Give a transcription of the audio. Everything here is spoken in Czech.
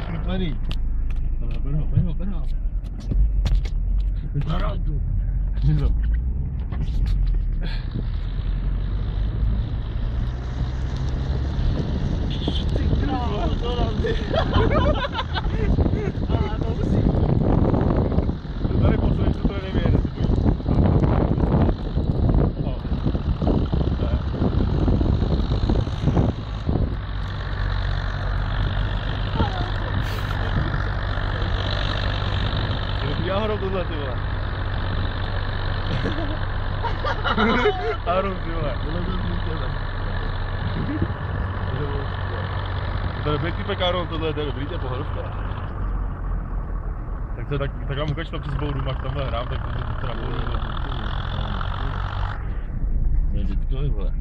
Připravený. Ber ho. Zarádu. Ty krávo, to rádi. A to musí. To tady poslední, to tady nevědět, se bojí. Jáhrou tohle, ty vole. Jáhrou, ty vole. To je dobrý typek, Jáhrou, tohle je dobrý, to je pohodovka. Tak vám ukaž to přes boudu, jak tamhle hrám, tak to na boudu. To je dětkovi, vole.